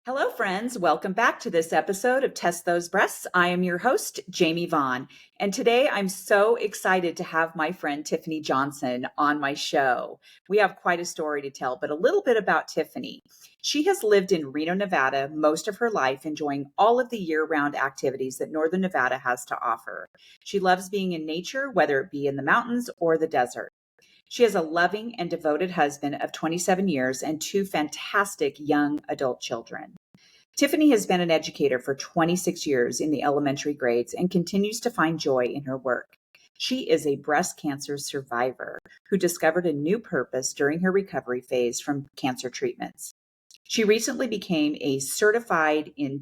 Hello, friends. Welcome back to this episode of Test Those Breasts. I am your host, Jamie Vaughn. And today I'm so excited to have my friend Tiffany Johnson on my show. We have quite a story to tell, but a little bit about Tiffany. She has lived in Reno, Nevada most of her life, enjoying all of the year-round activities that Northern Nevada has to offer. She loves being in nature, whether it be in the mountains or the desert. She has a loving and devoted husband of 27 years and two fantastic young adult children. Tiffany has been an educator for 26 years in the elementary grades and continues to find joy in her work. She is a breast cancer survivor who discovered a new purpose during her recovery phase from cancer treatments. She recently became certified in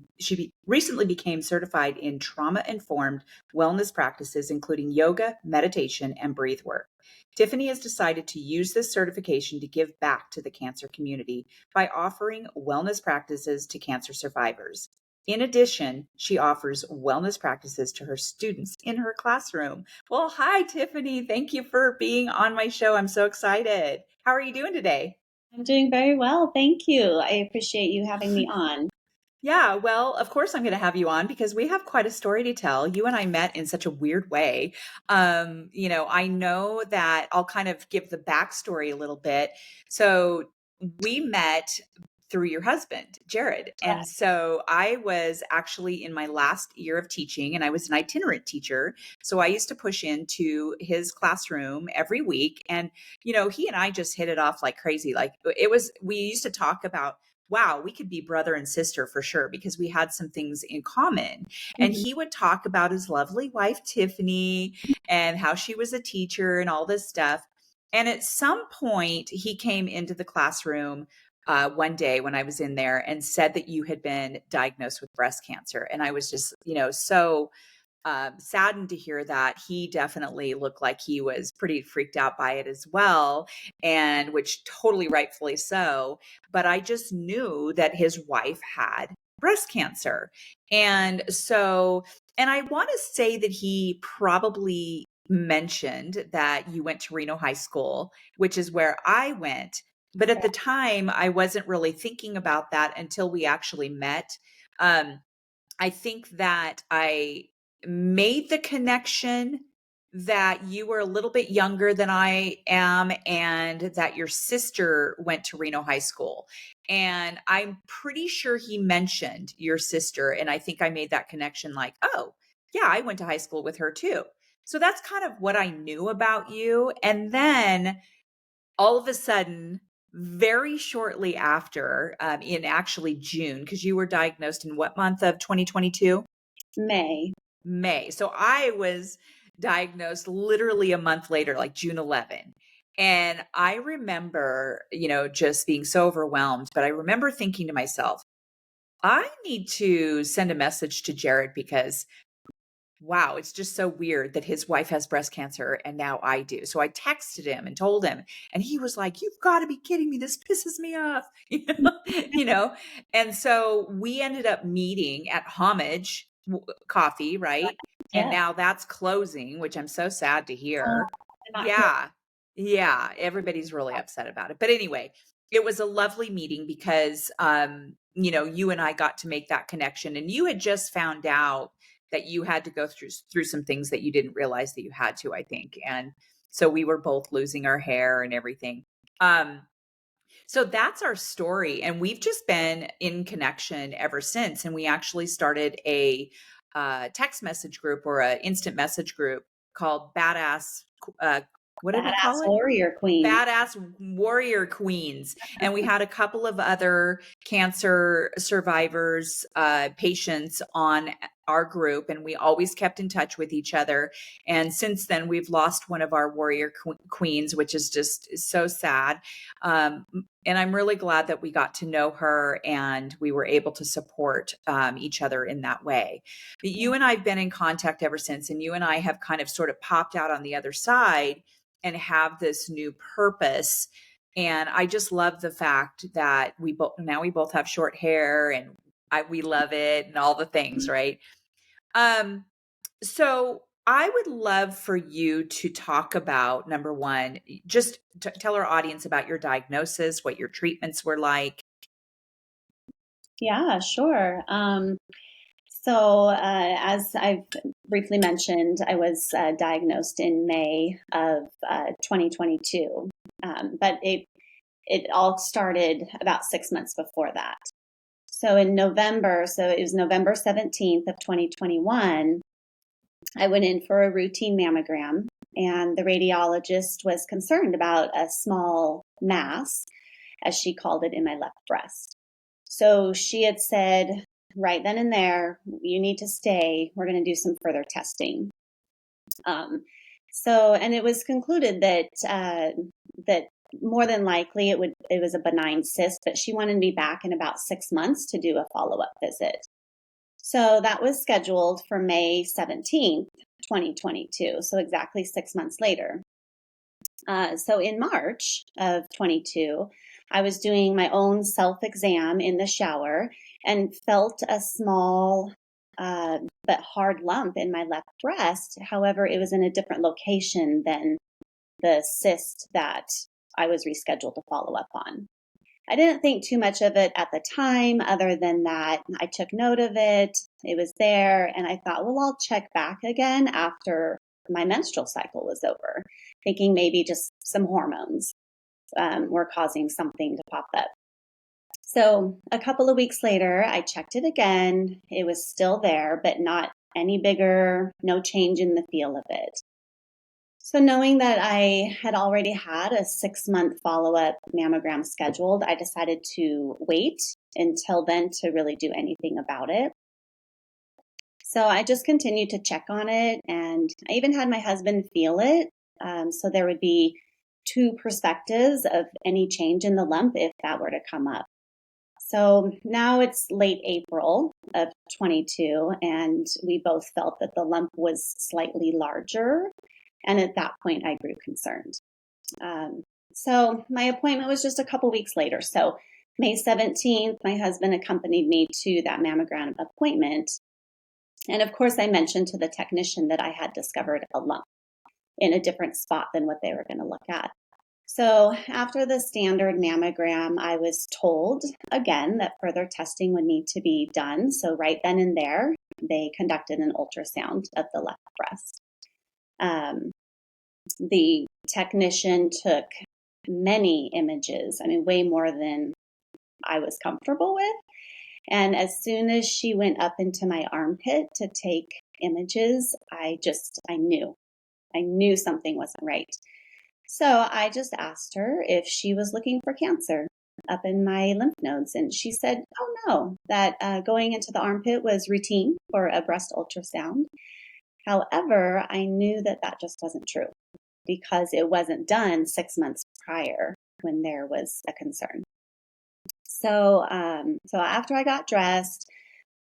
trauma-informed wellness practices, including yoga, meditation, and breathe work. Tiffany has decided to use this certification to give back to the cancer community by offering wellness practices to cancer survivors. In addition, she offers wellness practices to her students in her classroom. Well, hi, Tiffany. Thank you for being on my show. I'm so excited. How are you doing today? I'm doing very well. Thank you. I appreciate you having me on. Yeah, well, of course I'm going to have you on because we have quite a story to tell. You and I met in such a weird way. I know that I'll kind of give the backstory a little bit. So we met through your husband, Jared. And so I was actually in my last year of teaching and I was an itinerant teacher. So I used to push into his classroom every week. And, he and I just hit it off like crazy. We used to talk about, wow, we could be brother and sister for sure because we had some things in common. And Mhm. he would talk about his lovely wife, Tiffany, and how she was a teacher and all this stuff. And at some point, he came into the classroom one day when I was in there and said that you had been diagnosed with breast cancer. And I was just, so saddened to hear that. He definitely looked like he was pretty freaked out by it as well, and which totally rightfully so. But I just knew that his wife had breast cancer. And I want to say that he probably mentioned that you went to Reno High School, which is where I went. But at the time, I wasn't really thinking about that until we actually met. Um, I think that I made the connection that you were a little bit younger than I am and that your sister went to Reno High School. And I'm pretty sure he mentioned your sister. And I think I made that connection like, oh, yeah, I went to high school with her too. So that's kind of what I knew about you. And then all of a sudden, very shortly after, in actually June, because you were diagnosed in what month of 2022? May. May. So I was diagnosed literally a month later, like June 11. And I remember, just being so overwhelmed, but I remember thinking to myself, I need to send a message to Jared because wow, it's just so weird that his wife has breast cancer and now I do. So I texted him and told him, and he was like, "You've got to be kidding me. This pisses me off." you know. And so we ended up meeting at Homage Coffee, right? And Yes. now that's closing, which I'm so sad to Oh, hear. did not hear. Yeah. Yeah, everybody's really upset about it. But anyway, it was a lovely meeting because you and I got to make that connection, and you had just found out that you had to go through some things that you didn't realize that you had to, I think. And so we were both losing our hair and everything. Um, so that's our story. And we've just been in connection ever since. And we actually started a text message group or an instant message group called Badass. Uh, what did we call Badass it? warrior queen. Badass Warrior Queens. And we had a couple of other cancer survivors, patients on our group, and we always kept in touch with each other. And since then, we've lost one of our warrior queens, which is just so sad. Um, and I'm really glad that we got to know her and we were able to support each other in that way. But you and I have been in contact ever since, and you and I have kind of sort of popped out on the other side and have this new purpose. And I just love the fact that we both have short hair and we love it and all the things, right? Um, so I would love for you to talk about number one, just tell our audience about your diagnosis, what your treatments were like. Yeah, sure. As I've briefly mentioned, I was diagnosed in May of 2022, but it all started about 6 months before that. So in November, so it was November 17th of 2021, I went in for a routine mammogram, and the radiologist was concerned about a small mass, as she called it, in my left breast. So she had said right then and there, you need to stay. We're going to do some further testing. And it was concluded that more than likely it was a benign cyst, but she wanted me back in about 6 months to do a follow-up visit. So that was scheduled for May 17th, 2022. So exactly 6 months later. So in March of 22, I was doing my own self-exam in the shower and felt a small but hard lump in my left breast. However, it was in a different location than the cyst that I was rescheduled to follow up on. I didn't think too much of it at the time, other than that I took note of it. It was there, and I thought, well, I'll check back again after my menstrual cycle was over, thinking maybe just some hormones were causing something to pop up. So a couple of weeks later, I checked it again. It was still there, but not any bigger, no change in the feel of it. So knowing that I had already had a 6-month follow-up mammogram scheduled, I decided to wait until then to really do anything about it. So I just continued to check on it, and I even had my husband feel it. So there would be two perspectives of any change in the lump if that were to come up. So now it's late April of 22, and we both felt that the lump was slightly larger. And at that point, I grew concerned. So my appointment was just a couple weeks later. So May 17th, my husband accompanied me to that mammogram appointment. And of course, I mentioned to the technician that I had discovered a lump in a different spot than what they were going to look at. So after the standard mammogram, I was told again that further testing would need to be done. So right then and there, they conducted an ultrasound of the left breast. The technician took many images, I mean, way more than I was comfortable with. And as soon as she went up into my armpit to take images, I knew something wasn't right. So I just asked her if she was looking for cancer up in my lymph nodes. And she said, oh no, that going into the armpit was routine for a breast ultrasound. However, I knew that just wasn't true because it wasn't done 6 months prior when there was a concern. So after I got dressed,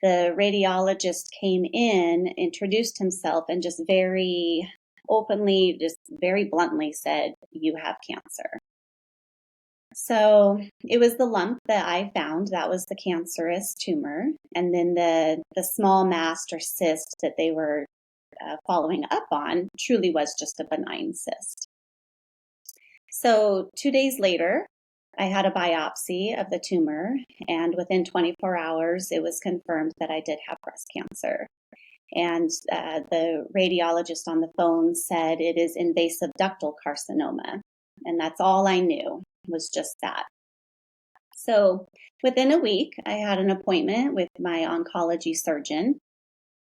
the radiologist came in, introduced himself, and just very openly, just very bluntly said, "You have cancer." So it was the lump that I found that was the cancerous tumor, and then the small mass or cyst that they were following up on truly was just a benign cyst. So 2 days later, I had a biopsy of the tumor, and within 24 hours, it was confirmed that I did have breast cancer. And the radiologist on the phone said it is invasive ductal carcinoma. And that's all I knew was just that. So within a week, I had an appointment with my oncology surgeon,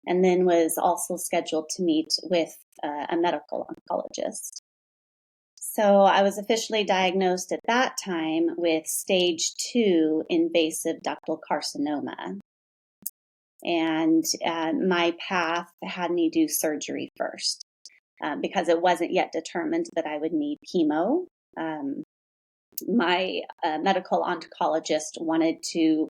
and then was also scheduled to meet with a medical oncologist. So I was officially diagnosed at that time with stage 2 invasive ductal carcinoma. And my path had me do surgery first because it wasn't yet determined that I would need chemo. My medical oncologist wanted to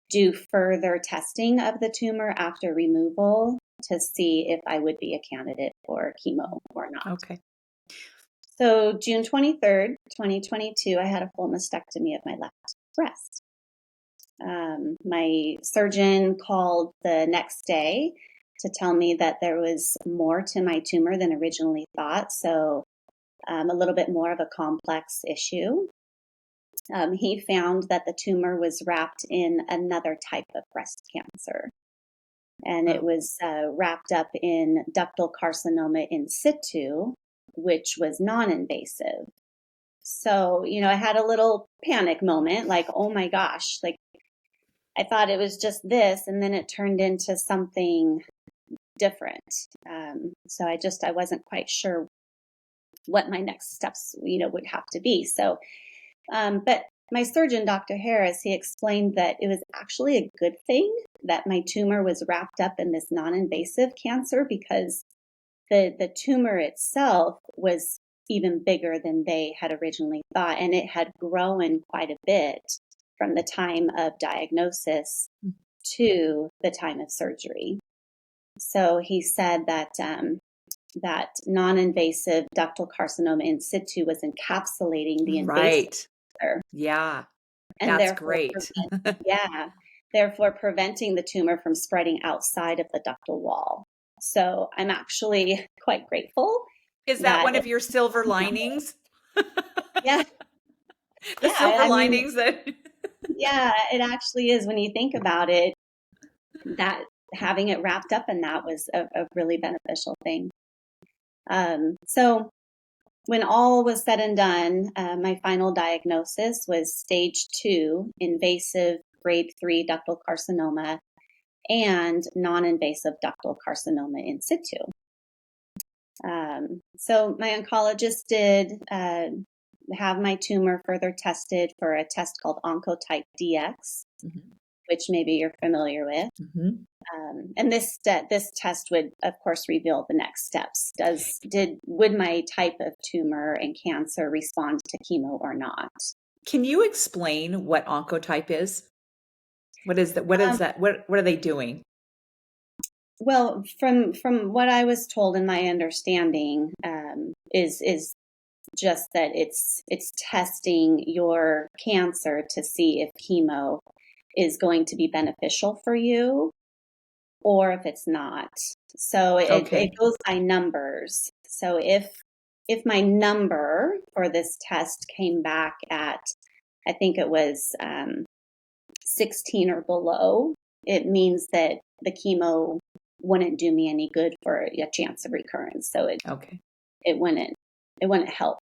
do further testing of the tumor after removal to see if I would be a candidate for chemo or not. Okay. So June 23rd, 2022, I had a full mastectomy of my left breast. My surgeon called the next day to tell me that there was more to my tumor than originally thought, so a little bit more of a complex issue. he found that the tumor was wrapped in another type of breast cancer. And it Oh, was wrapped up in ductal carcinoma in situ, which was non-invasive. So, I had a little panic moment, like, oh my gosh, like I thought it was just this, and then it turned into something different. So I wasn't quite sure what my next steps, would have to be. So, but my surgeon, Dr. Harris, he explained that it was actually a good thing that my tumor was wrapped up in this non-invasive cancer, because the tumor itself was even bigger than they had originally thought, and it had grown quite a bit from the time of diagnosis to the time of surgery. So he said that that non-invasive ductal carcinoma in situ was encapsulating the invasive right. cancer, Yeah, and that's therefore, great. yeah, therefore preventing the tumor from spreading outside of the ductal wall. So I'm actually quite grateful Is that that one of your silver linings? yeah, The yeah. silver I mean, linings that yeah, it actually is when you think about it, that having it wrapped up in that was a really beneficial thing. So when all was said and done, my final diagnosis was stage 2 invasive grade 3 ductal carcinoma and non-invasive ductal carcinoma in situ. So my oncologist did have my tumor further tested for a test called Oncotype DX, Mhm, which maybe you're familiar with. mhm. And this test would, of course, reveal the next steps. Would my type of tumor and cancer respond to chemo or not? Can you explain what oncotype is? What is that? What is Um, that? What are they doing? well, from what I was told and my understanding, is just that it's testing your cancer to see if chemo is going to be beneficial for you or if it's not. So it Okay. goes by numbers. So if my number for this test came back at, I think it was 16 or below, it means that the chemo wouldn't do me any good for a chance of recurrence. So Okay. it wouldn't help.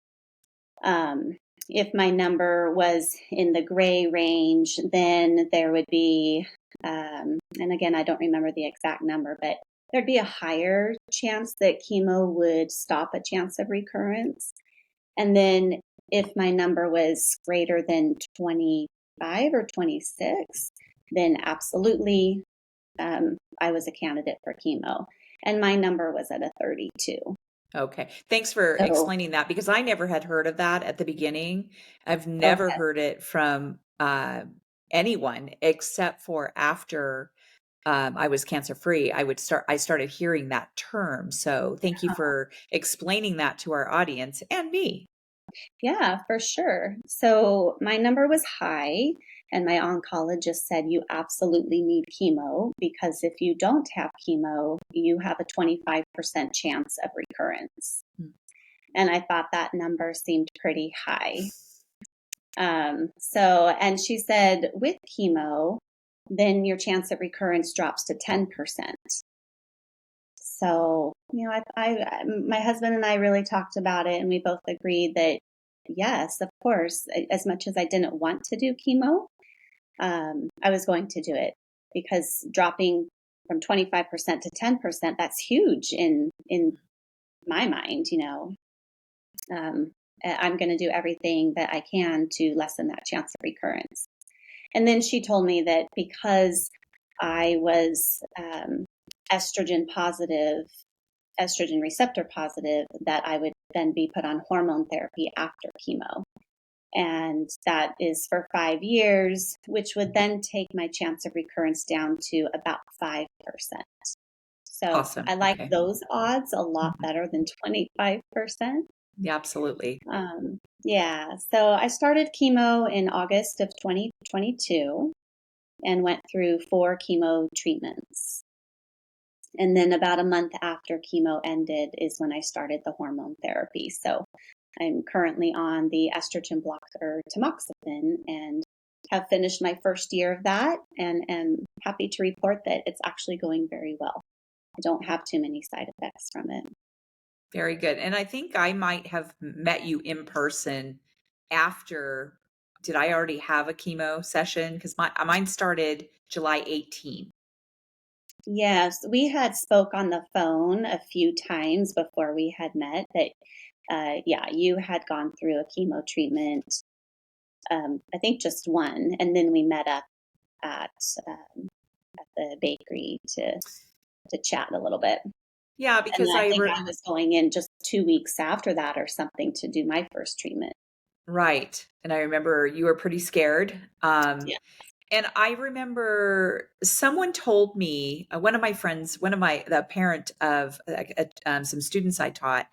Um, if my number was in the gray range, then there would be, and again, I don't remember the exact number, but there'd be a higher chance that chemo would stop a chance of recurrence. And then if my number was greater than 25 or 26, then absolutely I was a candidate for chemo. And my number was at a 32. Okay. Thanks for So, explaining that because I never had heard of that at the beginning. I've never okay. heard it from anyone except for after I was cancer free. I started hearing that term. So thank you for explaining that to our audience and me. Yeah, for sure. So my number was high, and my oncologist said, you absolutely need chemo because if you don't have chemo, you have a 25% chance of recurrence. Mm. And I thought that number seemed pretty high. And she said, with chemo, then your chance of recurrence drops to 10%. So, my husband and I really talked about it, and we both agreed that yes, of course, as much as I didn't want to do chemo, I was going to do it because dropping from 25% to 10%, that's huge in my mind, I'm going to do everything that I can to lessen that chance of recurrence. And then she told me that because I was estrogen positive, estrogen receptor positive, that I would then be put on hormone therapy after chemo. And that is for 5 years, which would then take my chance of recurrence down to about 5%. So Awesome. I like Okay. those odds a lot Mhm. better than 25%. Yeah, absolutely. Yeah, so I started chemo in August of 2022 and went through 4 chemo treatments. And then about a month after chemo ended is when I started the hormone therapy. So I'm currently on the estrogen blocker tamoxifen and have finished my first year of that and am happy to report that it's actually going very well. I don't have too many side effects from it. Very good. And I think I might have met you in person after. Did I already have a chemo session? Because mine started July 18th. Yes, we had spoke on the phone a few times before we had met. That, yeah, you had gone through a chemo treatment. I think just one, and then we met up at um, at the bakery to chat a little bit. Yeah, And because then I think I was going in just 2 weeks after that or something to do my first treatment. right. And I remember you were pretty scared. Yeah. And I remember someone told me, one of my friends, the parent of some students I taught,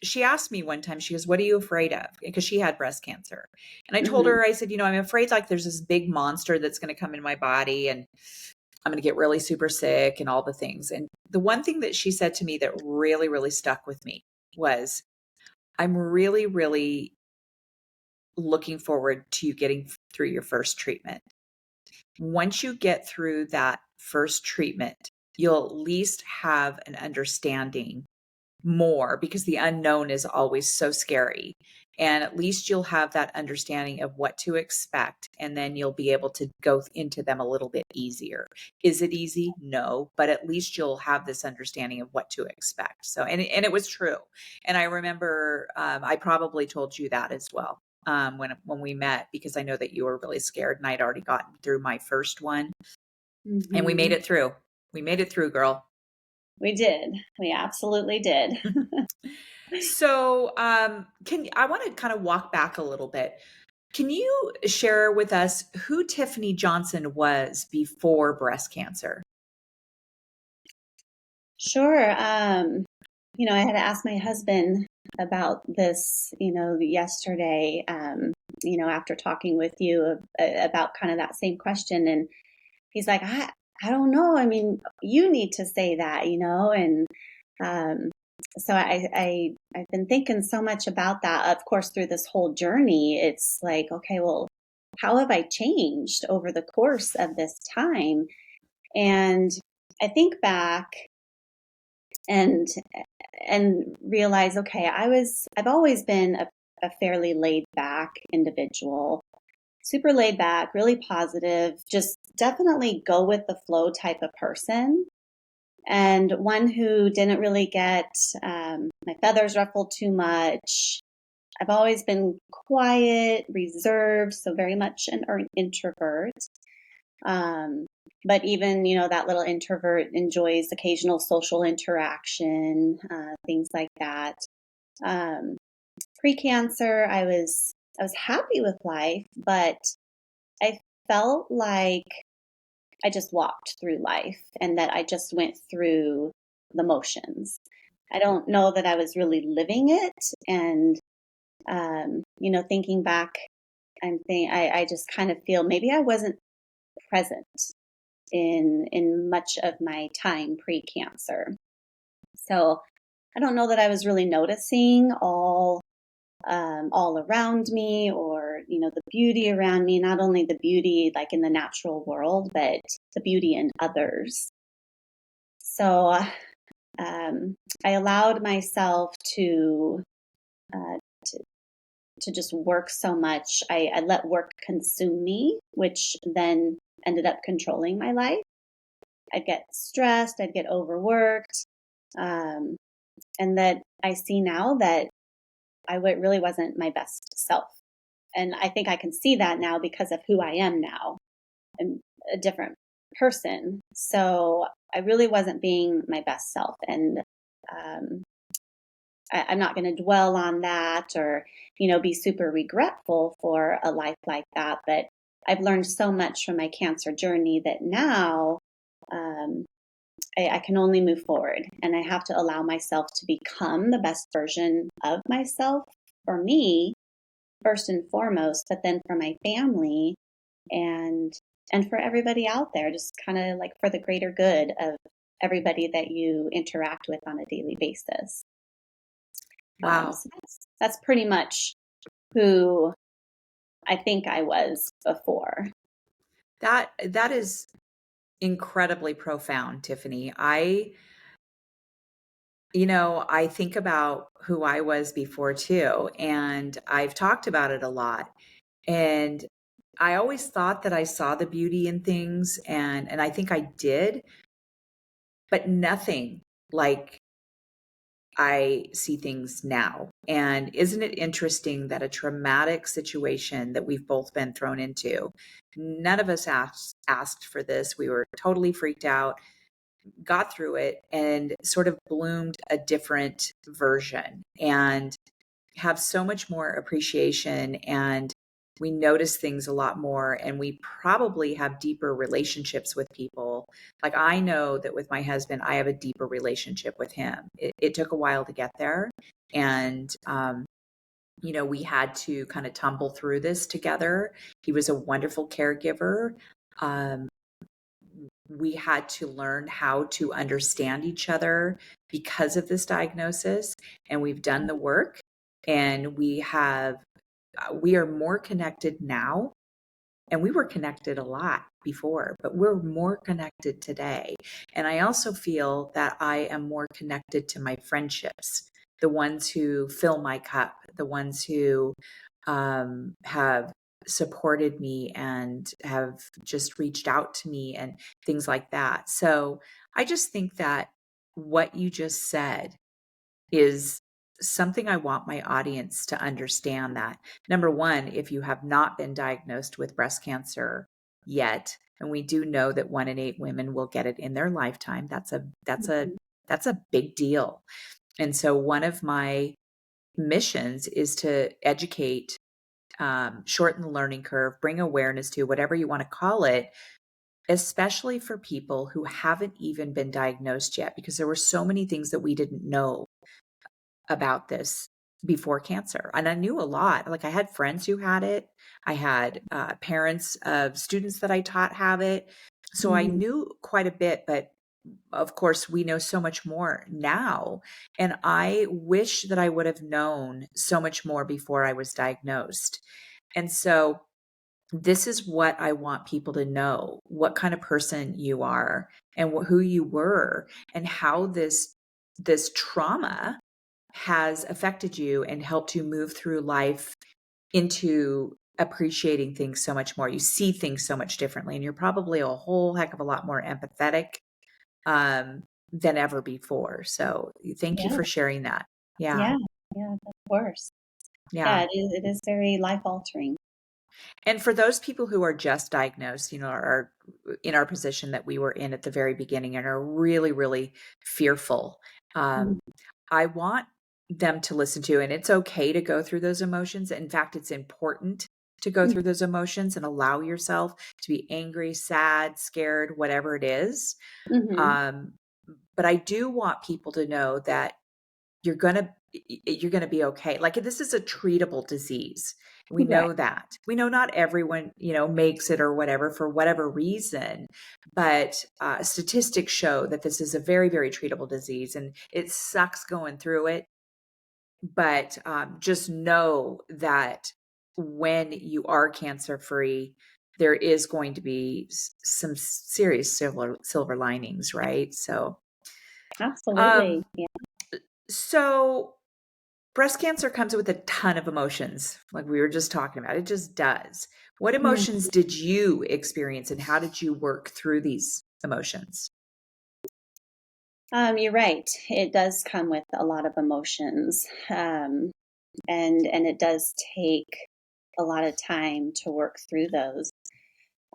she asked me one time, she goes, "What are you afraid of?" Because she had breast cancer. And I told Hmm. her, I said, I'm afraid like there's this big monster that's going to come in my body and I'm going to get really super sick and all the things. And the one thing that she said to me that really, really stuck with me was, I'm really, really looking forward to you getting through your first treatment. Once you get through that first treatment, you'll at least have an understanding more because the unknown is always so scary. And at least you'll have that understanding of what to expect. And then you'll be able to go into them a little bit easier. Is it easy? No, but at least you'll have this understanding of what to expect. So, and it was true. And I remember I probably told you that as well when we met, because I know that you were really scared and I'd already gotten through my first one and we made Hmm. it through. We made it through, girl. We did. We absolutely did. So, I want to kind of walk back a little bit. Can you share with us who Tiffany Johnson was before breast cancer? Sure. I had asked my husband about this, yesterday, after talking with you about kind of that same question. And he's like, I don't know. I mean, you need to say that, and um, so I've been thinking so much about that. Of course, through this whole journey, it's like, okay, well, how have I changed over the course of this time? And I think back and realize, okay, I've always been a fairly laid back individual, super laid back, really positive, just definitely go with the flow type of person. And one who didn't really get my feathers ruffled too much. I've always been quiet, reserved, so very much an introvert. Um, but even, that little introvert enjoys occasional social interaction, things like that. Um, Pre-cancer, I was happy with life, but I felt like I just walked through life and that I just went through the motions. I don't know that I was really living it. And, thinking back, I just kind of feel maybe I wasn't present in much of my time pre-cancer. So I don't know that I was really noticing all around me, or the beauty around me. Not only the beauty like in the natural world, but the beauty in others. So I allowed myself uh, to to just work so much. I let work consume me, which then ended up controlling my life. I'd get stressed, I'd get overworked, um, and that I see now that really wasn't my best self. And I think I can see that now because of who I am now. I'm a different person. So I really wasn't being my best self. And um, I'm not going to dwell on that or, be super regretful for a life like that. But I've learned so much from my cancer journey that now um, I can only move forward, and I have to allow myself to become the best version of myself for me, first and foremost, but then for my family and for everybody out there, just kind of like for the greater good of everybody that you interact with on a daily basis. Wow. So that's pretty much who I think I was before. That is incredibly profound, Tiffany. I think about who I was before too, and I've talked about it a lot. And I always thought that I saw the beauty in things, and I think I did, but nothing like I see things now. And isn't it interesting that a traumatic situation that we've both been thrown into, none of us asked for this. We were totally freaked out, got through it, and sort of bloomed a different version and have so much more appreciation, and we notice things a lot more, and we probably have deeper relationships with people. Like, I know that with my husband, I have a deeper relationship with him. It took a while to get there. And, we had to kind of tumble through this together. He was a wonderful caregiver. Um, we had to learn how to understand each other because of this diagnosis, and we've done the work, and we are more connected now, and we were connected a lot before, but we're more connected today. And I also feel that I am more connected to my friendships, the ones who fill my cup, the ones who have supported me and have just reached out to me and things like that. So I just think that what you just said is something I want my audience to understand. That number one, if you have not been diagnosed with breast cancer yet, and we do know that 1 in 8 women will get it in their lifetime, that's a big deal. And so one of my missions is to educate, shorten the learning curve, bring awareness to whatever you want to call it, especially for people who haven't even been diagnosed yet, because there were so many things that we didn't know about this before cancer. And I knew a lot. Like, I had friends who had it. I had parents of students that I taught have it. So I Mhm. knew quite a bit, but of course we know so much more now. And I wish that I would have known so much more before I was diagnosed. And so this is what I want people to know: what kind of person you are, and who you were, and how this trauma has affected you and helped you move through life into appreciating things so much more. You see things so much differently, and you're probably a whole heck of a lot more empathetic um, than ever before. So thank you Yeah, for sharing that. Yeah. yeah, yeah, of course. Yeah, Yeah. it is very life altering. And for those people who are just diagnosed, are in our position that we were in at the very beginning and are really, really fearful, Mhm. um, I want them to listen to, and it's okay to go through those emotions. In fact, it's important to go through those emotions and allow yourself to be angry, sad, scared, whatever it is. Mhm. Um, but I do want people to know that you're gonna you're gonna be okay. Like, this is a treatable disease. We Right. know that. We know not everyone, makes it or whatever for whatever reason, but statistics show that this is a very, very treatable disease, and it sucks going through it. But just know that when you are cancer free, there is going to be some serious silver linings, right? Absolutely. Um, Yeah. so breast cancer comes with a ton of emotions, like we were just talking about. It just does. What Mm. emotions did you experience, and how did you work through these emotions? You're right. It does come with a lot of emotions, and it does take a lot of time to work through those.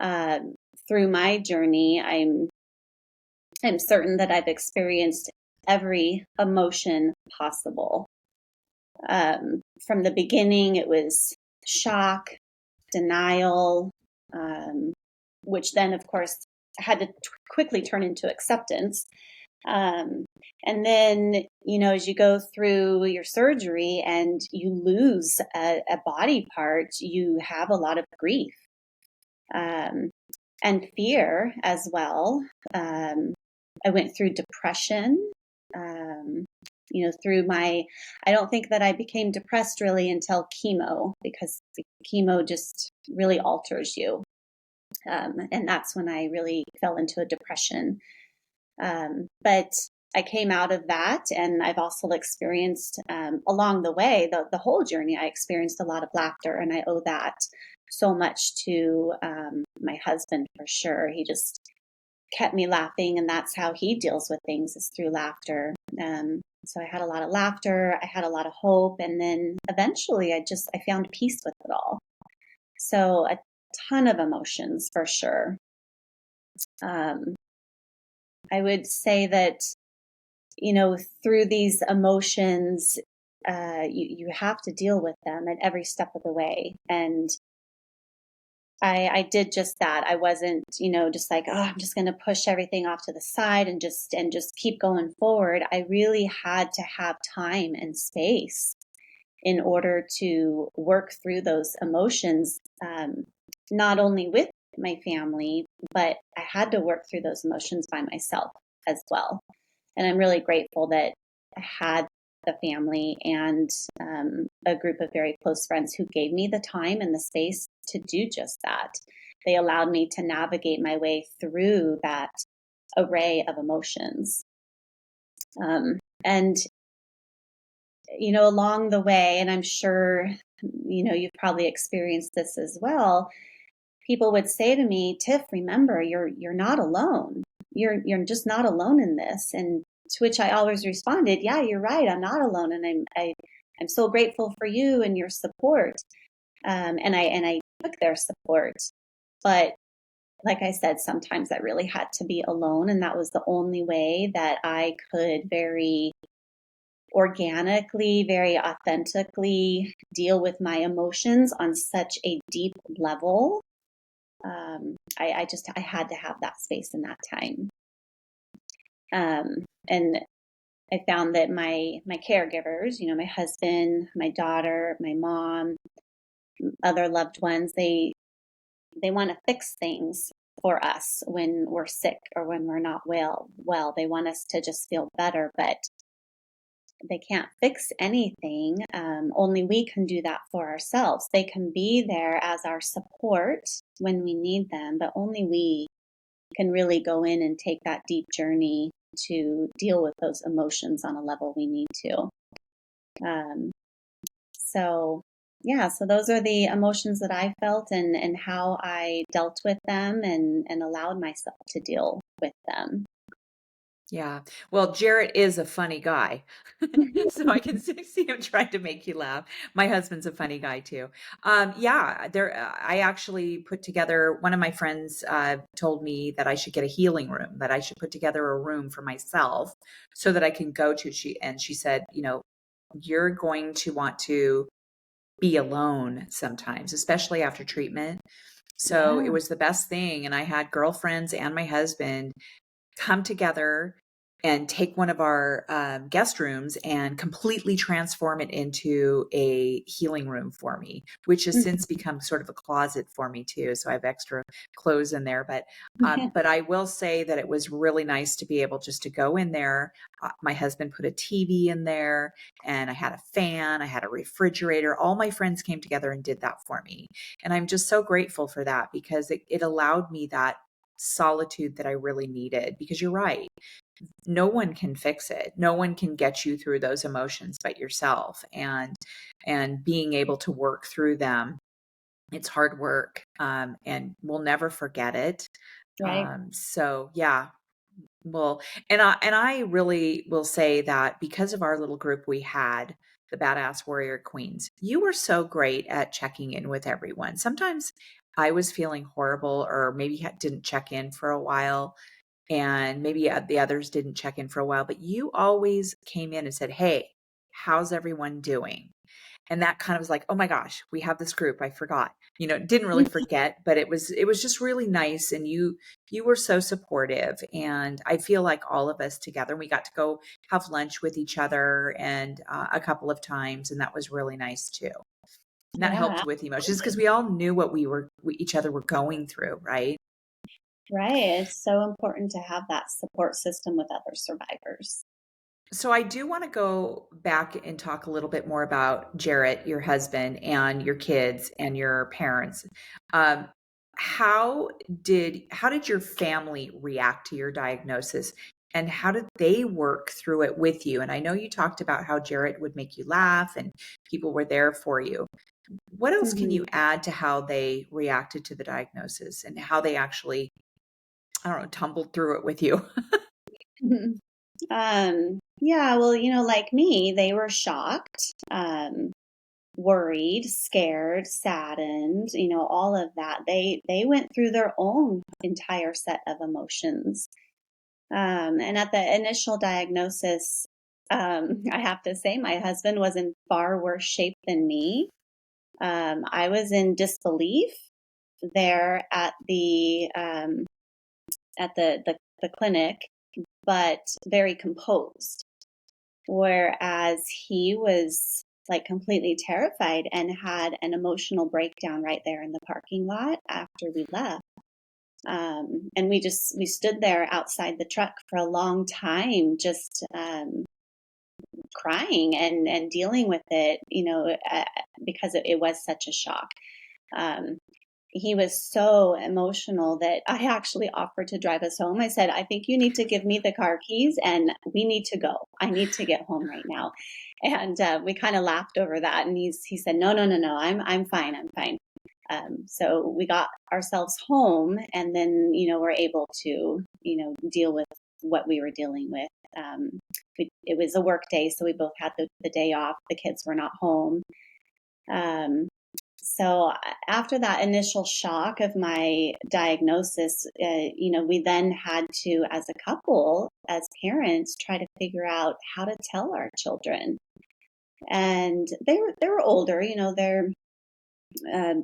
Um, Through my journey, I'm certain that I've experienced every emotion possible. From the beginning, it was shock, denial, um, which then, of course, had to quickly turn into acceptance. Um, and then, as you go through your surgery and you lose a body part, you have a lot of grief, um, and fear as well. I went through depression. Um, through I don't think that I became depressed really until chemo, because the chemo just really alters you. And that's when I really fell into a depression. But I came out of that, and I've also experienced, along the way, the whole journey, I experienced a lot of laughter, and I owe that so much to my husband for sure. He just kept me laughing, and that's how he deals with things, is through laughter. So I had a lot of laughter, I had a lot of hope, and then eventually I found peace with it all. So a ton of emotions for sure. Um, I would say that, through these emotions, you have to deal with them at every step of the way. And I did just that. I wasn't, just like, oh, I'm just going to push everything off to the side and just keep going forward. I really had to have time and space in order to work through those emotions, not only with my family, but I had to work through those emotions by myself as well. And I'm really grateful that I had the family and a group of very close friends who gave me the time and the space to do just that. They allowed me to navigate my way through that array of emotions. And along the way, and I'm sure, you've probably experienced this as well, people would say to me, Tiff, remember, you're not alone. You're just not alone in this. And to which I always responded, yeah, you're right. I'm not alone. And I'm so grateful for you and your support. And I took their support. But like I said, sometimes I really had to be alone. And that was the only way that I could very organically, very authentically deal with my emotions on such a deep level. I had to have that space in that time. And I found that my caregivers, my husband, my daughter, my mom, other loved ones, they want to fix things for us when we're sick or when we're not well. They want us to just feel better, but they can't fix anything. Only we can do that for ourselves. They can be there as our support when we need them, but only we can really go in and take that deep journey to deal with those emotions on a level we need to. So yeah, so those are the emotions that I felt, and how I dealt with them, and allowed myself to deal with them. Yeah. Well, Jarrett is a funny guy. So I can see him trying to make you laugh. My husband's a funny guy too. Yeah, I actually put together, one of my friends told me that I should get a healing room, that I should put together a room for myself so that I can go to. She said, you're going to want to be alone sometimes, especially after treatment. So it Yeah. was the best thing. And I had girlfriends and my husband come together and take one of our guest rooms and completely transform it into a healing room for me, which has since become sort of a closet for me too. So I have extra clothes in there, but I will say that it was really nice to be able just to go in there. My husband put a TV in there, and I had a fan, I had a refrigerator. All my friends came together and did that for me. And I'm just so grateful for that, because it allowed me that solitude that I really needed. Because you're right, no one can fix it. No one can get you through those emotions but yourself. And being able to work through them, it's hard work, and we'll never forget it. Right. So yeah. Well, and I really will say that because of our little group we had, the Badass Warrior Queens, you were so great at checking in with everyone. Sometimes I was feeling horrible, or maybe didn't check in for a while, and maybe the others didn't check in for a while, but you always came in and said, "Hey, how's everyone doing?" And that kind of was like, "Oh my gosh, we have this group. I forgot." Didn't really forget, but it was just really nice. And you were so supportive. And I feel like all of us together, we got to go have lunch with each other and a couple of times, and that was really nice too. And that Yeah, helped with emotions, because we all knew what we each other were going through, right? right. It's so important to have that support system with other survivors. So I do want to go back and talk a little bit more about Jarrett, your husband, and your kids and your parents. Um, how did your family react to your diagnosis, and how did they work through it with you? And I know you talked about how Jarrett would make you laugh and people were there for you. What else can you Mhm. add to how they reacted to the diagnosis and how they actually, I don't know, tumbled through it with you? Yeah, well, like me, they were shocked, worried, scared, saddened, all of that. They went through their own entire set of emotions. And at the initial diagnosis, I have to say my husband was in far worse shape than me. I was in disbelief there at the clinic, but very composed. Whereas he was like completely terrified and had an emotional breakdown right there in the parking lot after we left. And we stood there outside the truck for a long time, just crying and dealing with it, because it was such a shock. Um, he was so emotional that I actually offered to drive us home. I said, I think you need to give me the car keys and we need to go. I need to get home right now. And we kind of laughed over that. And he said, no, no, no, no, I'm fine. I'm fine. So we got ourselves home and then, we're able to, deal with what we were dealing with. It was a work day, so we both had the day off. The kids were not home. Um, so after that initial shock of my diagnosis, we then had to, as a couple, as parents, try to figure out how to tell our children. And they were older,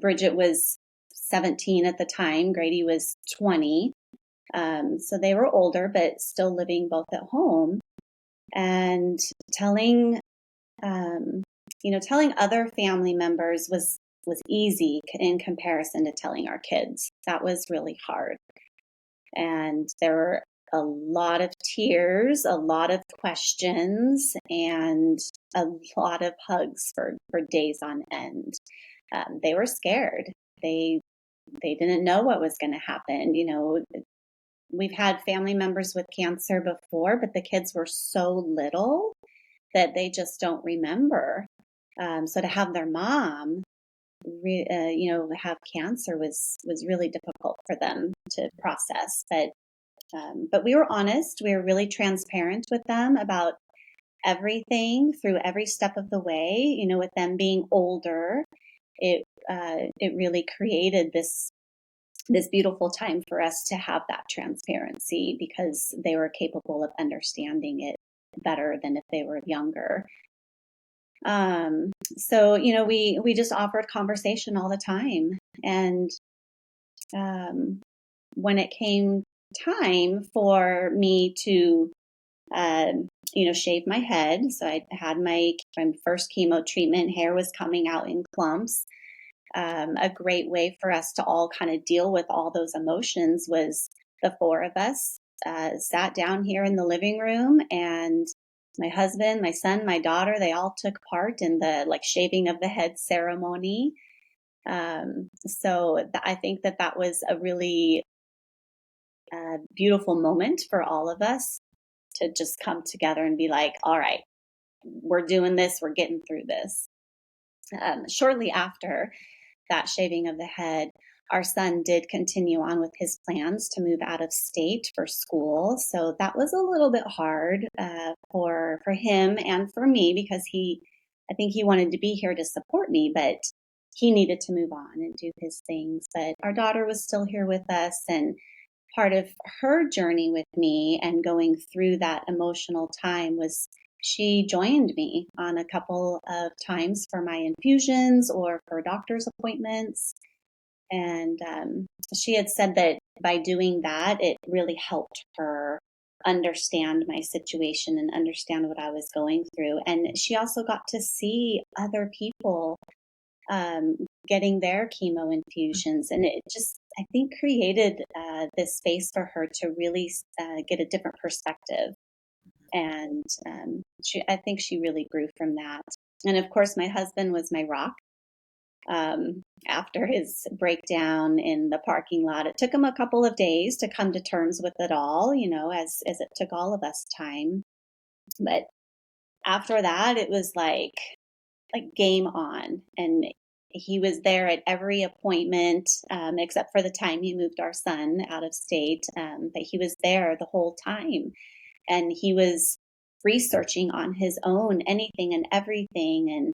Bridget was 17 at the time, Grady was 20. So they were older, but still living both at home. And telling, telling other family members was easy in comparison to telling our kids. That was really hard. And there were a lot of tears, a lot of questions, and a lot of hugs for days on end. They were scared. They didn't know what was going to happen. We've had family members with cancer before, but the kids were so little that they just don't remember. So to have their mom, have cancer was really difficult for them to process. But we were honest. We were really transparent with them about everything through every step of the way. With them being older, it really created this beautiful time for us to have that transparency because they were capable of understanding it better than if they were younger. So we just offered conversation all the time, and when it came time for me to shave my head, so I had my first chemo treatment. Hair was coming out in clumps. A great way for us to all kind of deal with all those emotions was the four of us sat down here in the living room, and my husband, my son, my daughter, they all took part in the shaving of the head ceremony. So I think that was a really beautiful moment for all of us to just come together and be like, all right, we're doing this, we're getting through this. Shortly after that shaving of the head, our son did continue on with his plans to move out of state for school. So that was a little bit hard for him and for me because I think he wanted to be here to support me, but he needed to move on and do his things. But our daughter was still here with us, and part of her journey with me and going through that emotional time was she joined me on a couple of times for my infusions or for doctor's appointments. And she had said that by doing that, it really helped her understand my situation and understand what I was going through. And she also got to see other people um, getting their chemo infusions. And it just, I think, created this space for her to really get a different perspective. And I think she really grew from that. And of course, my husband was my rock. After his breakdown in the parking lot, it took him a couple of days to come to terms with it all, as it took all of us time. But after that, it was like game on. And he was there at every appointment, except for the time he moved our son out of state. But he was there the whole time. And he was researching on his own anything and everything. And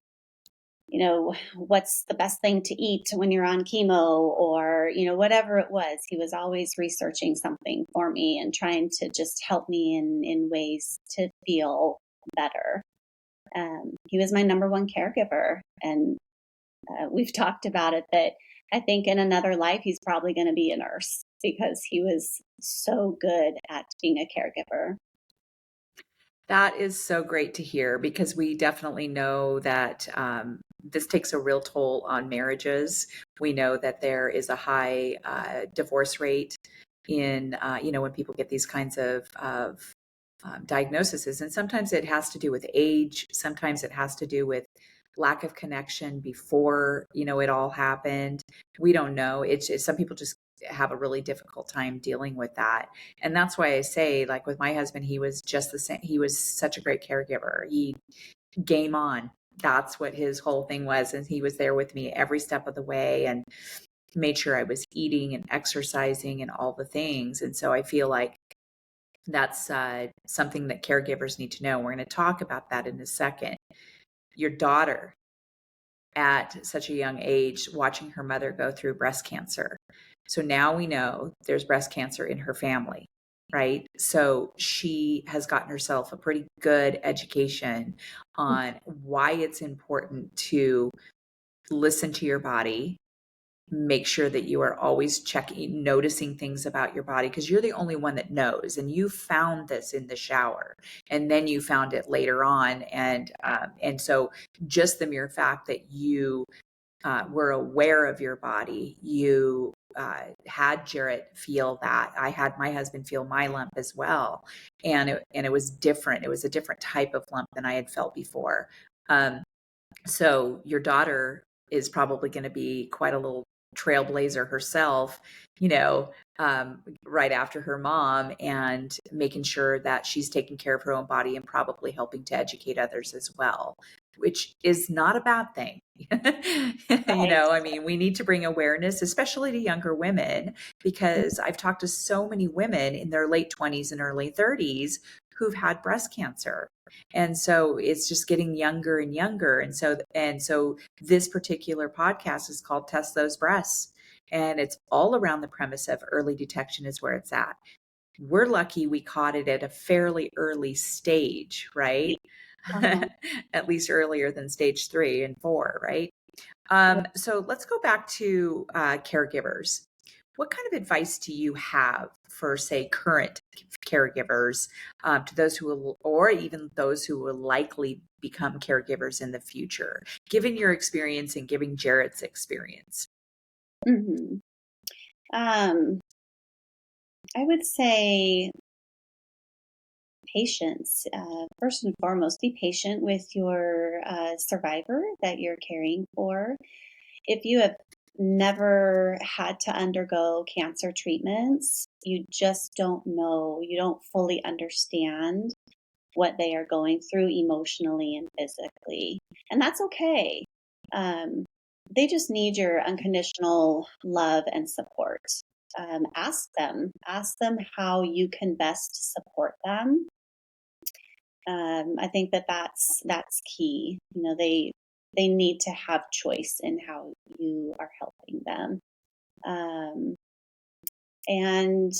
what's the best thing to eat when you're on chemo, or, whatever it was. He was always researching something for me and trying to just help me in ways to feel better. He was my number one caregiver. And we've talked about it that I think in another life, he's probably going to be a nurse because he was so good at being a caregiver. That is so great to hear, because we definitely know that this takes a real toll on marriages. We know that there is a high divorce rate in, when people get these kinds of diagnoses. And sometimes it has to do with age. Sometimes it has to do with lack of connection before, it all happened. We don't know. It's some people just have a really difficult time dealing with that. And that's why I say, like with my husband, he was just the same. He was such a great caregiver. He game on. That's what his whole thing was. And he was there with me every step of the way and made sure I was eating and exercising and all the things. And so I feel like that's something that caregivers need to know. We're going to talk about that in a second. Your daughter, at such a young age, watching her mother go through breast cancer. So now we know there's breast cancer in her family, right? So she has gotten herself a pretty good education on why it's important to listen to your body, make sure that you are always checking, noticing things about your body, because you're the only one that knows. And you found this in the shower, and then you found it later on. And so just the mere fact that you were aware of your body, you had Jarrett feel that. I had my husband feel my lump as well. And it was different. It was a different type of lump than I had felt before. So your daughter is probably going to be quite a little trailblazer herself, right after her mom, and making sure that she's taking care of her own body and probably helping to educate others as well, which is not a bad thing. I mean, we need to bring awareness, especially to younger women, because I've talked to so many women in their late 20s and early 30s who've had breast cancer. And so it's just getting younger and younger. And so this particular podcast is called Test Those Breasts. And it's all around the premise of early detection is where it's at. We're lucky we caught it at a fairly early stage, right? At least earlier than stage 3 and 4, right? So let's go back to caregivers. What kind of advice do you have for, say, current caregivers, to those who will, or even those who will likely become caregivers in the future, given your experience and given Jarrett's experience? Mm-hmm. I would say patience. First and foremost, be patient with your survivor that you're caring for. If you have never had to undergo cancer treatments, you just don't know, you don't fully understand what they are going through emotionally and physically. And that's okay. They just need your unconditional love and support. Ask them how you can best support them. I think that's key. They need to have choice in how you are helping them. And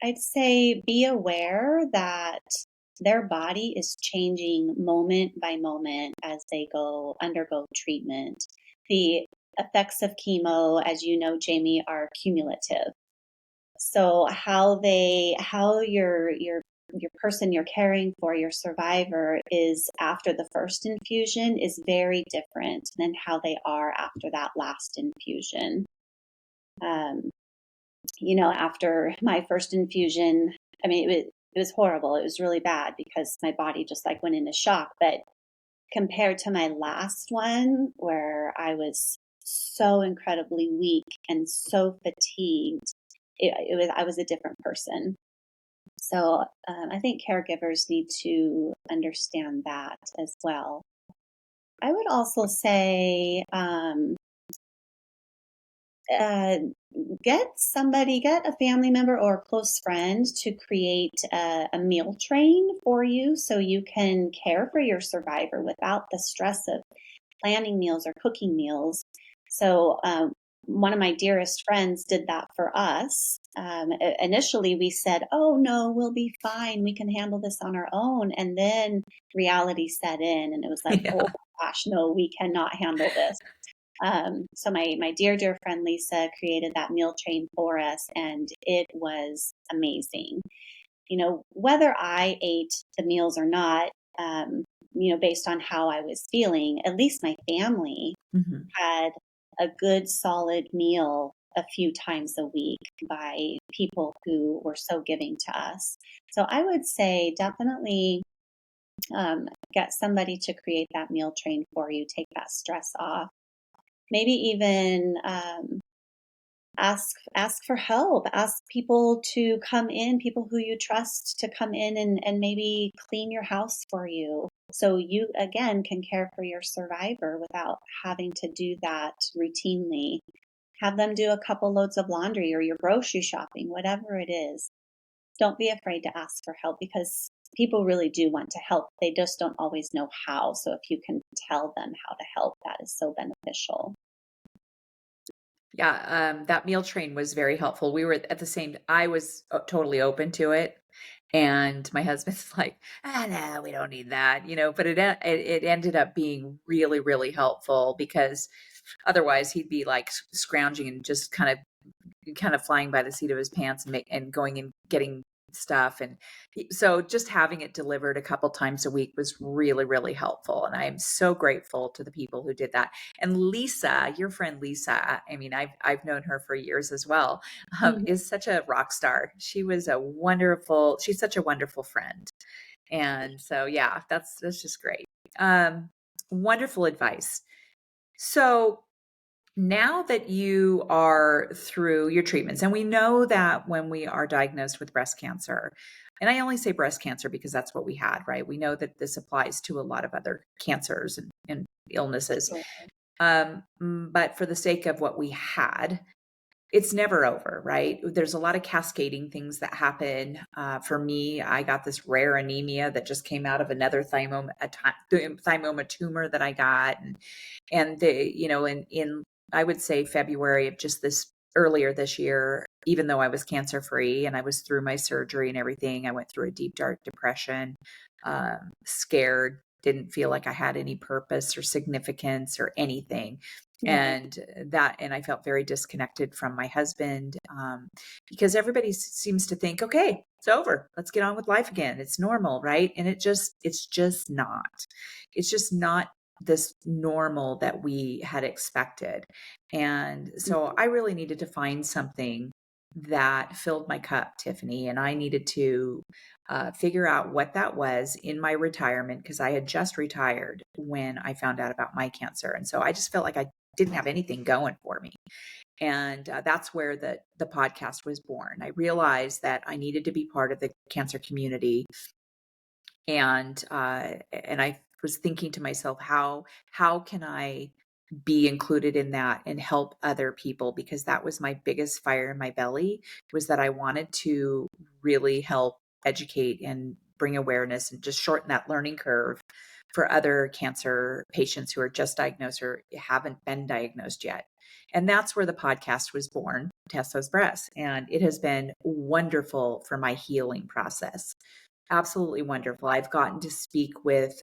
I'd say be aware that their body is changing moment by moment as they undergo treatment. The effects of chemo, as you know, Jamie, are cumulative. So how your person you're caring for, your survivor, is after the first infusion is very different than how they are after that last infusion. After my first infusion, I mean, it was horrible. It was really bad because my body just like went into shock. But compared to my last one, where I was so incredibly weak and so fatigued, I was a different person. So I think caregivers need to understand that as well. I would also say uh, get a family member or a close friend to create a meal train for you so you can care for your survivor without the stress of planning meals or cooking meals. So, one of my dearest friends did that for us. Initially, we said, "Oh, no, we'll be fine. We can handle this on our own." And then reality set in, and it was like, "Oh Yeah. gosh, no, we cannot handle this." So my dear friend Lisa created that meal train for us, and it was amazing. Whether I ate the meals or not, based on how I was feeling, at least my family Mhm. had a good solid meal a few times a week by people who were so giving to us. So I would say definitely get somebody to create that meal train for you, take that stress off. Maybe even ask for help. Ask people to come in, people who you trust to come in and maybe clean your house for you. So you again can care for your survivor without having to do that routinely. Have them do a couple loads of laundry or your grocery shopping, whatever it is. Don't be afraid to ask for help because people really do want to help. They just don't always know how. So if you can tell them how to help, that is so beneficial. Yeah, that meal train was very helpful. We were at the same I was, totally open to it, and my husband's like, "Ah, no, we don't need that," but it ended up being really, really helpful because otherwise he'd be, like, scrounging and just kind of flying by the seat of his pants and going and getting stuff, and so just having it delivered a couple times a week was really, really helpful, and I am so grateful to the people who did that. And Lisa, your friend Lisa, I mean, I've known her for years as well, Mhm. is such a rock star. She's such a wonderful friend. And so, yeah, that's just great. Um, Wonderful advice. So now that you are through your treatments, and we know that when we are diagnosed with breast cancer, and I only say breast cancer because that's what we had, right? We know that this applies to a lot of other cancers and illnesses. Sure. But for the sake of what we had, it's never over, right? There's a lot of cascading things that happen. For me, I got this rare anemia that just came out of another thymoma tumor that I got, and in I would say February of just this earlier this year, even though I was cancer free and I was through my surgery and everything, I went through a deep dark depression, scared, didn't feel like I had any purpose or significance or anything. Right. And I felt very disconnected from my husband, because everybody seems to think, okay, it's over, let's get on with life again, it's normal, right? And it's just not this normal that we had expected. And so I really needed to find something that filled my cup, Tiffany, and I needed to figure out what that was in my retirement because I had just retired when I found out about my cancer. And so I just felt like I didn't have anything going for me. And that's where the podcast was born. I realized that I needed to be part of the cancer community, and I was thinking to myself, how can I be included in that and help other people, because that was my biggest fire in my belly, was that I wanted to really help educate and bring awareness and just shorten that learning curve for other cancer patients who are just diagnosed or haven't been diagnosed yet. And that's where the podcast was born, Test Those Breasts. And it has been wonderful for my healing process. Absolutely wonderful. I've gotten to speak with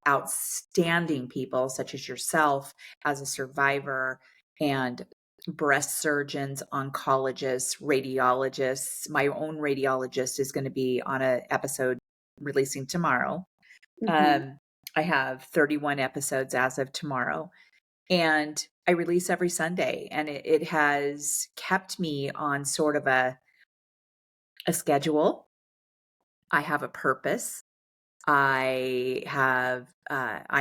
outstanding people such as yourself as a survivor, and breast surgeons, oncologists, radiologists. My own radiologist is going to be on an episode releasing tomorrow. Hmm. Um, I have 31 episodes as of tomorrow, and I release every Sunday, and it has kept me on sort of a schedule. I have a purpose. I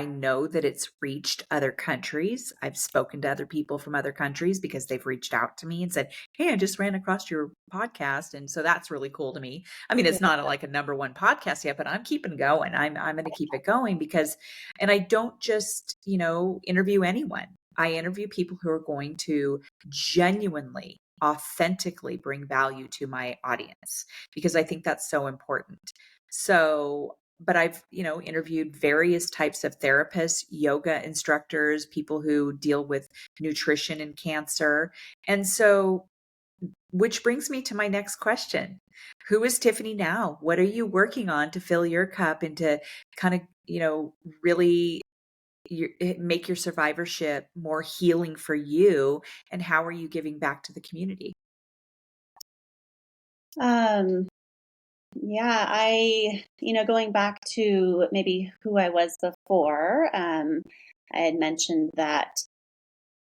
know that it's reached other countries. I've spoken to other people from other countries because they've reached out to me and said, "Hey, I just ran across your podcast." And so that's really cool to me. I mean, Yeah. it's not like a number one podcast yet, but I'm keeping going. I'm going to keep it going because, and I don't just, interview anyone. I interview people who are going to genuinely, authentically bring value to my audience because I think that's so important. So, but I've, interviewed various types of therapists, yoga instructors, people who deal with nutrition and cancer. And so, which brings me to my next question. Who is Tiffany now? What are you working on to fill your cup and to kind of, really make your survivorship more healing for you? And how are you giving back to the community? Um, yeah, going back to maybe who I was before, I had mentioned that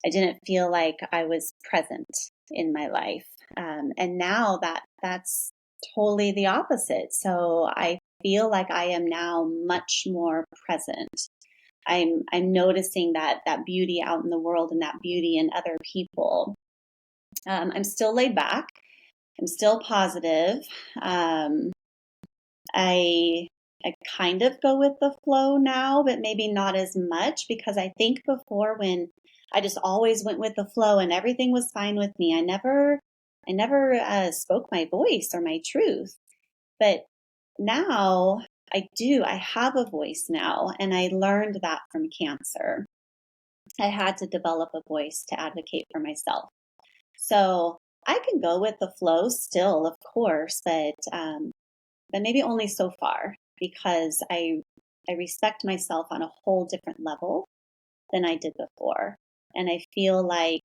I didn't feel like I was present in my life. And now that's totally the opposite. So I feel like I am now much more present. I'm noticing that beauty out in the world and that beauty in other people. I'm still laid back. I'm still positive. I I kind of go with the flow now, but maybe not as much because I think before when I just always went with the flow and everything was fine with me. I never spoke my voice or my truth. But now I do. I have a voice now, and I learned that from cancer. I had to develop a voice to advocate for myself. So I can go with the flow still, of course, but maybe only so far because I respect myself on a whole different level than I did before. And I feel like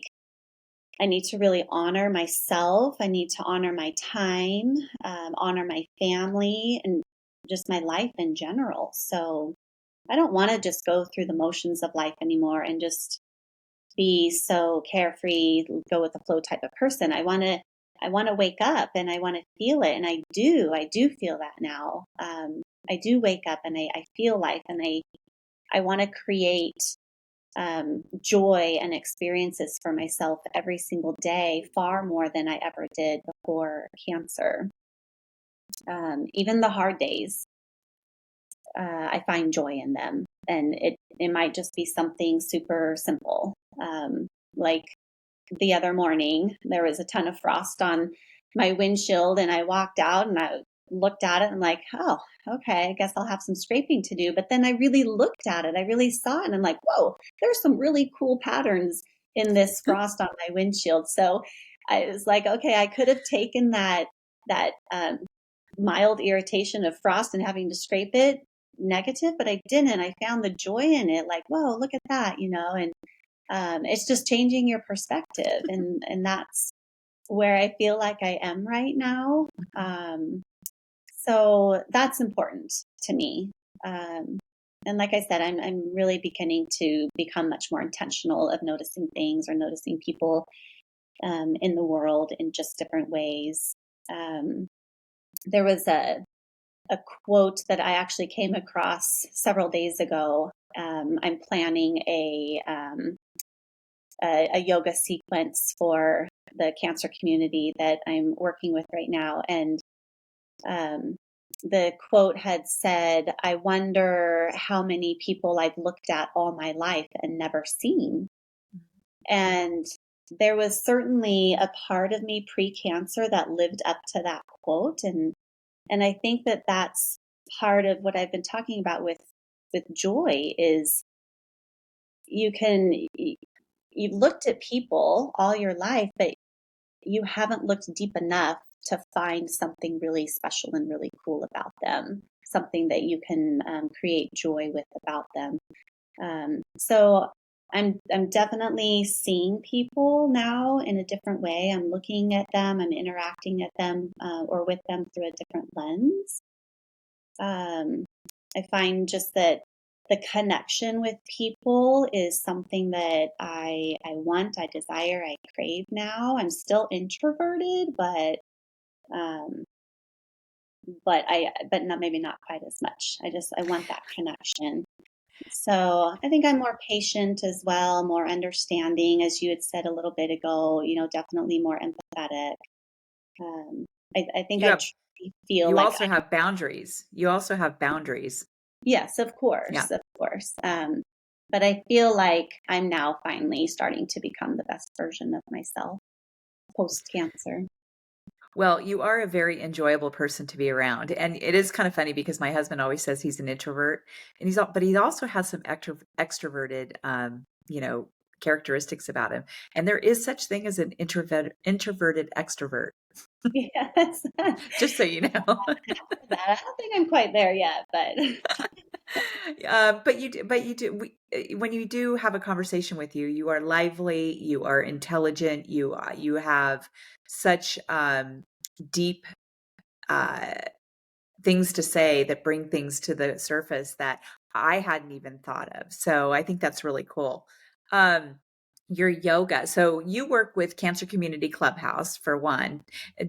I need to really honor myself. I need to honor my time, honor my family, and just my life in general. So I don't want to just go through the motions of life anymore and just be so carefree, go with the flow type of person. I want to wake up and I want to feel it. And I do feel that now. I do wake up and I feel life and I want to create joy and experiences for myself every single day, far more than I ever did before cancer. Even the hard days, I find joy in them. And it might just be something super simple. Like the other morning, there was a ton of frost on my windshield, and I walked out and I looked at it and I'm like, oh, okay, I guess I'll have some scraping to do. But then I really looked at it, I really saw it, and I'm like, whoa, there's some really cool patterns in this frost on my windshield. So I was like, okay, I could have taken that mild irritation of frost and having to scrape it negative, but I didn't. I found the joy in it, like, whoa, look at that, and it's just changing your perspective, and that's where I feel like I am right now. So that's important to me. Um, and like I said, I'm really beginning to become much more intentional of noticing things or noticing people in the world in just different ways. There was a quote that I actually came across several days ago. I'm planning a yoga sequence for the cancer community that I'm working with right now. And um, the quote had said, I wonder how many people I've looked at all my life and never seen. And there was certainly a part of me pre-cancer that lived up to that quote. And I think that that's part of what I've been talking about with joy is you can you've looked at people all your life, but you haven't looked deep enough to find something really special and really cool about them, something that you can create joy with about them. So I'm definitely seeing people now in a different way. I'm looking at them, I'm interacting at them or with them through a different lens. I find just that the connection with people is something that I want, I desire, I crave now. I'm still introverted, but um, but not, maybe not quite as much. I want that connection. So I think I'm more patient as well, more understanding, as you had said a little bit ago, definitely more empathetic. Um, I think You I have truly feel you like also have boundaries. You also have boundaries. yes, of Yeah. course, of course. But I feel like I'm now finally starting to become the best version of myself post cancer. Well, you are a very enjoyable person to be around. And it is kind of funny because my husband always says he's an introvert and but he also has some extroverted, characteristics about him. And there is such thing as an introverted extrovert, Yes, that. just so you know. I don't think I'm quite there yet, but When you do have a conversation with you, you are lively, you are intelligent, you have such deep uh, things to say that bring things to the surface that I hadn't even thought of. So I think that's really cool. Um, your yoga. So you work with Cancer Community Clubhouse for one.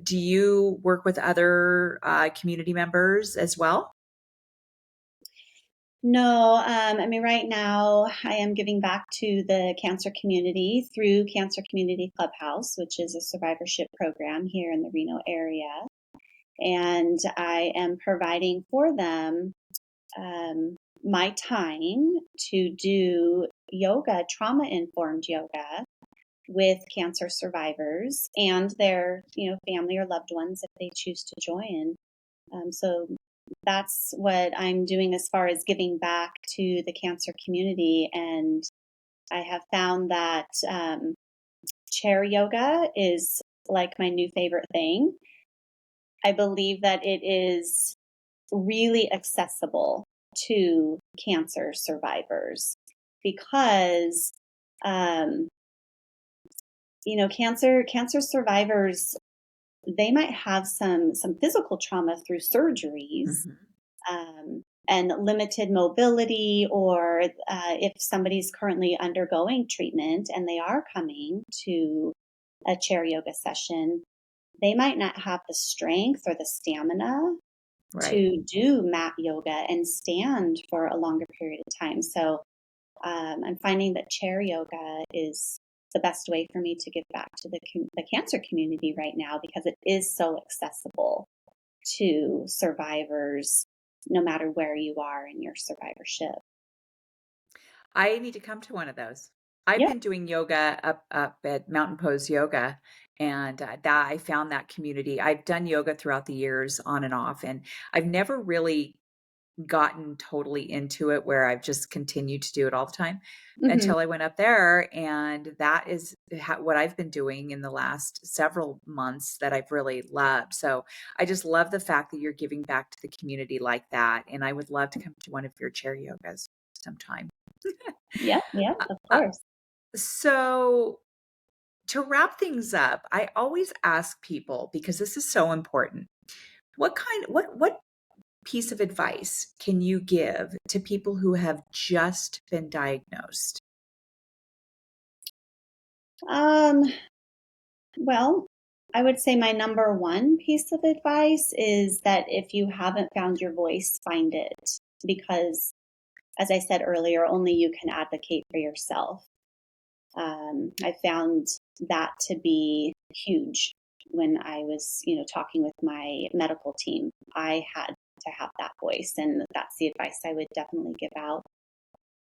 Do you work with other community members as well? no, I mean, right now I am giving back to the cancer community through Cancer Community Clubhouse, which is a survivorship program here in the Reno area. And I am providing for them my time to do yoga, trauma informed yoga with cancer survivors and their, family or loved ones if they choose to join. So that's what I'm doing as far as giving back to the cancer community. And I have found that chair yoga is like my new favorite thing. I believe that it is really accessible to cancer survivors because um, cancer survivors, they might have some physical trauma through surgeries, Mhm. and limited mobility, or if somebody's currently undergoing treatment and they are coming to a chair yoga session, they might not have the strength or the stamina Right. to do mat yoga and stand for a longer period of time. So I'm finding that chair yoga is the best way for me to give back to the cancer community right now because it is so accessible to survivors, no matter where you are in your survivorship. I need to come to one of those. I've Yeah. been doing yoga up at Mountain Pose Yoga, and that I found that community. I've done yoga throughout the years on and off, and I've never really gotten totally into it where I've just continued to do it all the time Hmm. until I went up there. And that is what I've been doing in the last several months that I've really loved. So I just love the fact that you're giving back to the community like that. And I would love to come to one of your chair yogas sometime. Yeah. Yeah. Of Uh, course. so to wrap things up, I always ask people because this is so important. What piece of advice can you give to people who have just been diagnosed? Um, well, I would say my number one piece of advice is that if you haven't found your voice, find it. Because, as I said earlier, only you can advocate for yourself. I found that to be huge when I was, talking with my medical team. I had to have that voice, and that's the advice I would definitely give out.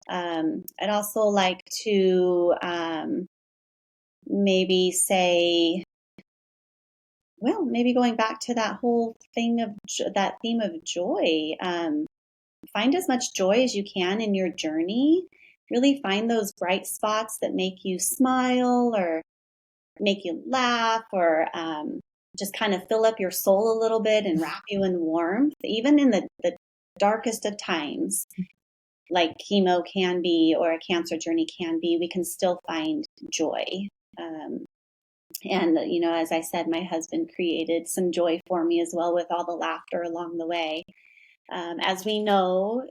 I'd also like to maybe say, well, maybe going back to that whole thing of that theme of joy. Find as much joy as you can in your journey. Really find those bright spots that make you smile or make you laugh or just kind of fill up your soul a little bit and wrap you in warmth, even in the darkest of times, like chemo can be or a cancer journey can be, we can still find joy. Um, and, as I said, my husband created some joy for me as well with all the laughter along the way. As we know,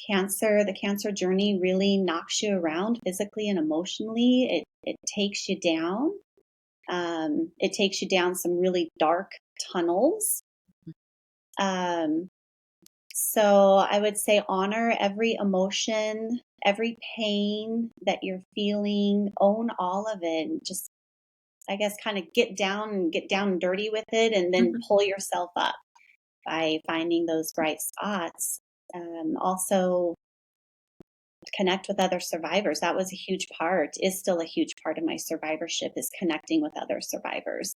the cancer journey really knocks you around physically and emotionally. It takes you down. It takes you down some really dark tunnels. Um, so I would say honor every emotion, every pain that you're feeling, own all of it, and just, I guess, kind of get down and get down and dirty with it, and then Mhm. pull yourself up by finding those bright spots. Also, connect with other survivors. That was a huge part, is still a huge part of my survivorship, is connecting with other survivors.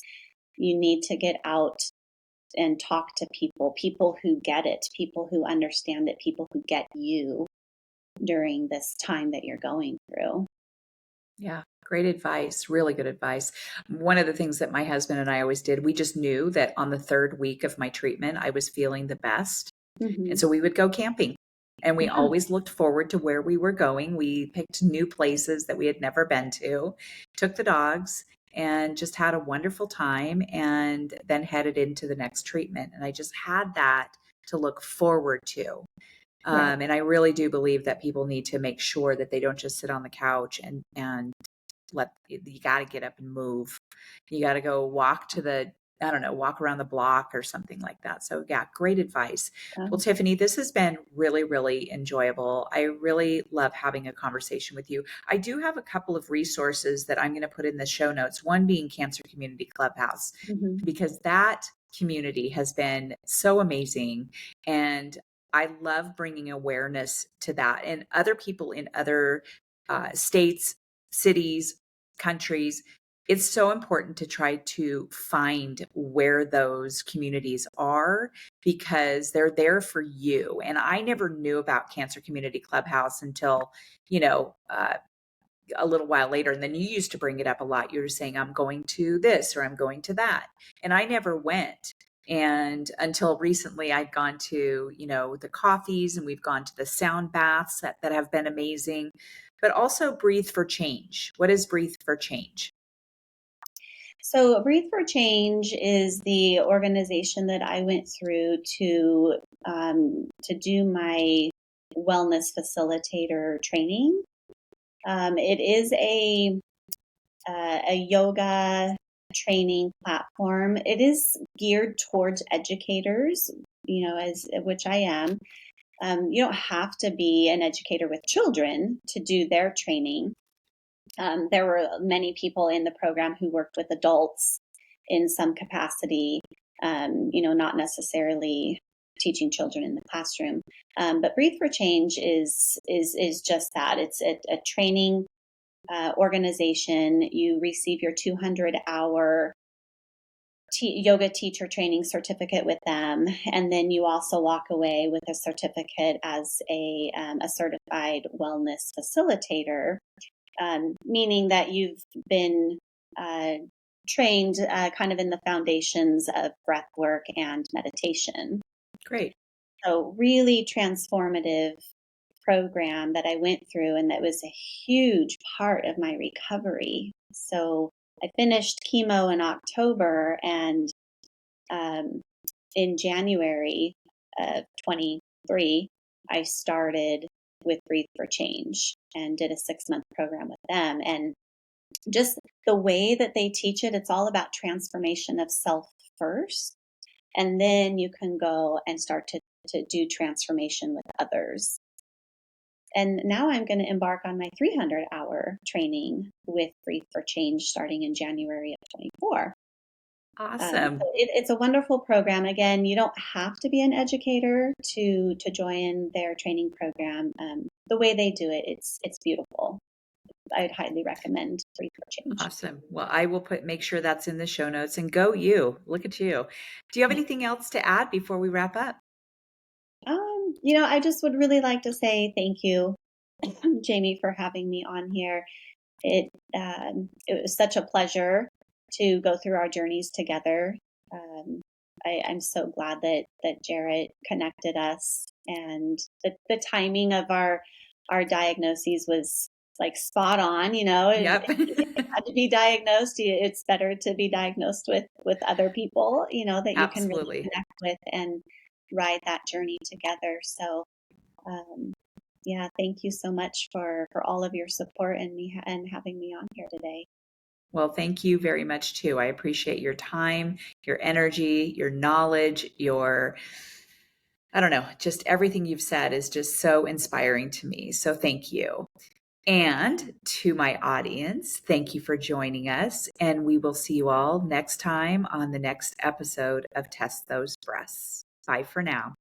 You need to get out and talk to people, people who get it, people who understand it, people who get you during this time that you're going through. Yeah, great advice. Really good advice. One of the things that my husband and I always did, we just knew that on the third week of my treatment, I was feeling the best. And Hmm. so we would go camping. And we Yeah. always looked forward to where we were going. We picked new places that we had never been to, took the dogs, and just had a wonderful time, and then headed into the next treatment. And I just had that to look forward to. Right. And I really do believe that people need to make sure that they don't just sit on the couch and let you got to get up and move. You got to go walk to the, I don't know, walk around the block or something like that. So yeah, great advice. Well, Um, Tiffany, this has been really, really enjoyable. I really love having a conversation with you. I do have a couple of resources that I'm going to put in the show notes. One being Cancer Community Clubhouse, mhm. because that community has been so amazing. And I love bringing awareness to that, and other people in other states, cities, countries. It's so important to try to find where those communities are, because they're there for you. And I never knew about Cancer Community Clubhouse until, you know, a little while later. And then you used to bring it up a lot. You were saying, I'm going to this or I'm going to that. And I never went. And until recently, I'd gone to, the coffees, and we've gone to the sound baths that have been amazing, but also Breathe for Change. What is Breathe for Change? So, Breathe for Change is the organization that I went through to do my wellness facilitator training. It is a yoga training platform. It is geared towards educators, as which I am. You don't have to be an educator with children to do their training. There were many people in the program who worked with adults in some capacity, not necessarily teaching children in the classroom. But Breathe for Change is just that. It's a training organization. You receive your 200-hour yoga teacher training certificate with them, and then you also walk away with a certificate as a certified wellness facilitator, meaning that you've been trained kind of in the foundations of breath work and meditation. Great. So, really transformative program that I went through, and that was a huge part of my recovery. So, I finished chemo in October, and um, in January of 23, I started with Breathe for Change and did a 6-month program with them. And just the way that they teach it, it's all about transformation of self first. And then you can go and start to do transformation with others. And now I'm going to embark on my 300-hour training with Breathe for Change starting in January of 24. Awesome. It's a wonderful program. Again, you don't have to be an educator to join their training program. The way they do it, it's beautiful. I'd highly recommend Breathe for Change. Awesome. Well, I will make sure that's in the show notes, and go you. Look at you. Do you have anything else to add before we wrap up? I just would really like to say thank you, Jamie, for having me on here. It was such a pleasure to go through our journeys together. Um, I'm so glad that Jarrett connected us, and the timing of our diagnoses was like spot on. Yep. It had to be diagnosed. It's better to be diagnosed with other people, that you can really Absolutely. connect with and ride that journey together. So, um, yeah, thank you so much for all of your support and having me on here today. Well, thank you very much too. I appreciate your time, your energy, your knowledge, I don't know, just everything you've said is just so inspiring to me. So thank you. And to my audience, thank you for joining us. And we will see you all next time on the next episode of Test Those Breasts. Bye for now.